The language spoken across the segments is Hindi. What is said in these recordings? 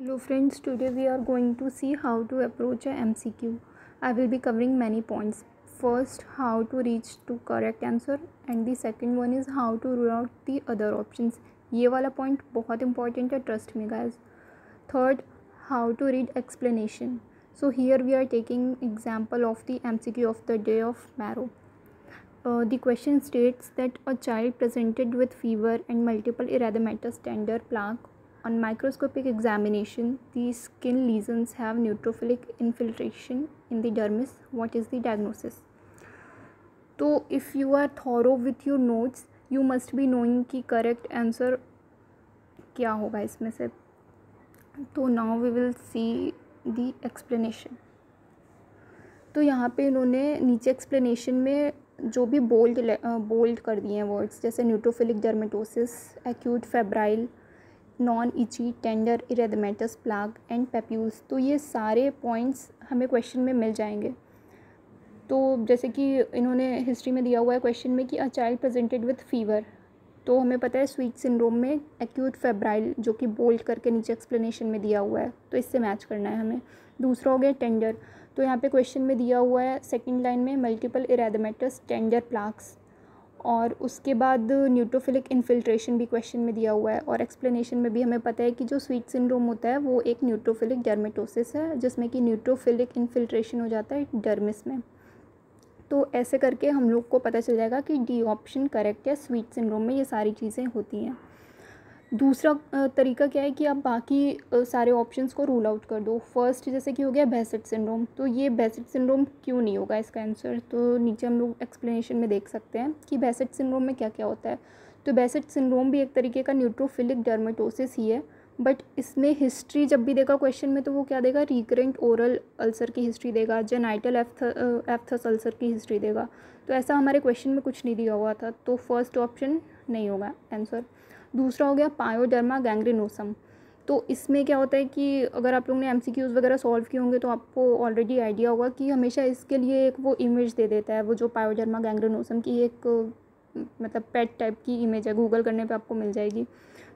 Hello friends, today we are going to see how to approach a MCQ. I will be covering many points. First, how to reach to correct answer and the second one is how to rule out the other options. ये वाला point बहुत important है, trust me guys. Third, how to read explanation. So here we are taking example of the MCQ of the day of marrow. The question states that a child presented with fever and multiple erythematous tender plaque. On microscopic examination, the skin lesions have neutrophilic infiltration in the dermis. What is the diagnosis? तो if you are thorough with your notes, you must be knowing कि correct answer क्या होगा इसमें से. तो now we will see the explanation. तो यहाँ पे इन्होंने नीचे explanation में जो भी बोल्ड कर दिए हैं वर्ड्स, जैसे neutrophilic dermatosis, acute febrile, non itchy, tender, erythematous plaque and papules. तो ये सारे पॉइंट्स हमें क्वेश्चन में मिल जाएंगे. तो जैसे कि इन्होंने हिस्ट्री में दिया हुआ है क्वेश्चन में कि a child presented with fever, तो हमें पता है स्वीट सिंड्रोम में एक्यूट फेब्राइल, जो कि बोल्ड करके नीचे एक्सप्लेनेशन में दिया हुआ है, तो इससे मैच करना है हमें. दूसरा हो गया टेंडर, तो यहाँ पे क्वेश्चन में दिया हुआ है सेकंड लाइन में मल्टीपल इरेथमेटस टेंडर प्लाक्स, और उसके बाद न्यूट्रोफिलिक इन्फिल्ट्रेशन भी क्वेश्चन में दिया हुआ है. और एक्सप्लेनेशन में भी हमें पता है कि जो स्वीट सिंड्रोम होता है वो एक न्यूट्रोफिलिक डर्मेटोसिस है, जिसमें कि न्यूट्रोफिलिक इन्फिल्ट्रेशन हो जाता है डर्मिस में. तो ऐसे करके हम लोग को पता चल जाएगा कि डी ऑप्शन करेक्ट है. स्वीट सिंड्रोम में ये सारी चीज़ें होती हैं. दूसरा तरीका क्या है कि आप बाकी सारे ऑप्शंस को रूल आउट कर दो. फर्स्ट जैसे कि हो गया बेसेट सिंड्रोम, तो ये बेसेट सिंड्रोम क्यों नहीं होगा इसका आंसर. तो नीचे हम लोग एक्सप्लेनेशन में देख सकते हैं कि बेसेट सिंड्रोम में क्या क्या होता है. तो बेसेट सिंड्रोम भी एक तरीके का न्यूट्रोफिलिक डर्मेटोसिस ही है, बट इसमें हिस्ट्री जब भी देगा क्वेश्चन में तो वो क्या देगा, रिकरेंट ओरल अल्सर की हिस्ट्री देगा, जेनाइटल एफ्थस अल्सर की हिस्ट्री देगा. तो ऐसा हमारे क्वेश्चन में कुछ नहीं दिया हुआ था, तो फर्स्ट ऑप्शन नहीं होगा आंसर. दूसरा हो गया पायोडर्मा गैंग्रेनोसम. तो इसमें क्या होता है कि अगर आप लोगों ने MCQs वगैरह सॉल्व किए होंगे तो आपको ऑलरेडी आइडिया होगा कि हमेशा इसके लिए एक वो इमेज दे देता है, वो जो पायोडर्मा गैंग्रेनोसम की एक मतलब पेट टाइप की इमेज है, गूगल करने पे आपको मिल जाएगी,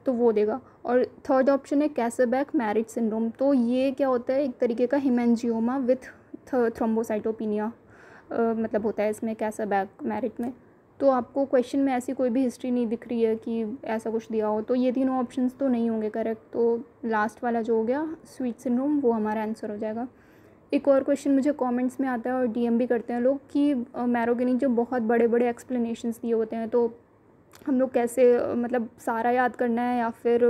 तो वो देगा. और थर्ड ऑप्शन है कैसेबैक मैरिट सिंड्रोम. तो ये क्या होता है, एक तरीके का हिमेंजियोमा विथ थ्रोम्बोसाइटोपिनिया मतलब होता है इसमें कैसेबैक मैरिट में. तो आपको क्वेश्चन में ऐसी कोई भी हिस्ट्री नहीं दिख रही है कि ऐसा कुछ दिया हो, तो ये तीनों ऑप्शंस तो नहीं होंगे करेक्ट. तो लास्ट वाला जो हो गया स्वीट सिंड्रोम, वो हमारा आंसर हो जाएगा. एक और क्वेश्चन मुझे कमेंट्स में आता है और DM भी करते हैं लोग कि मैरो के नीचे बहुत बड़े बड़े एक्सप्लेनेशंस दिए होते हैं, तो हम लोग कैसे मतलब सारा याद करना है या फिर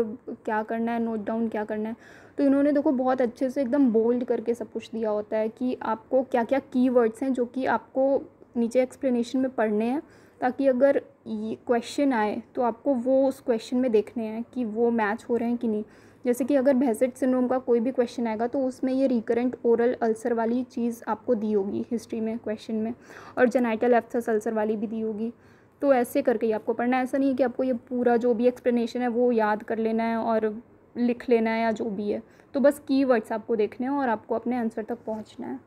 क्या करना है, नोट डाउन क्या करना है. तो इन्होंने देखो बहुत अच्छे से एकदम बोल्ड करके सब कुछ दिया होता है कि आपको क्या क्या कीवर्ड्स हैं जो कि आपको नीचे एक्सप्लेनेशन में पढ़ने हैं, ताकि अगर ये क्वेश्चन आए तो आपको वो उस क्वेश्चन में देखने हैं कि वो मैच हो रहे हैं कि नहीं. जैसे कि अगर बेसेट सिंड्रोम का कोई भी क्वेश्चन आएगा तो उसमें ये रिकरेंट ओरल अल्सर वाली चीज़ आपको दी होगी हिस्ट्री में क्वेश्चन में, और जेनाइटल एफ्थस अल्सर वाली भी दी होगी. तो ऐसे करके ही आपको पढ़ना है. ऐसा नहीं है कि आपको ये पूरा जो भी एक्सप्लेनेशन है वो याद कर लेना है और लिख लेना है या जो भी है. तो बस कीवर्ड्स आपको देखने हैं और आपको अपने आंसर तक पहुंचना है.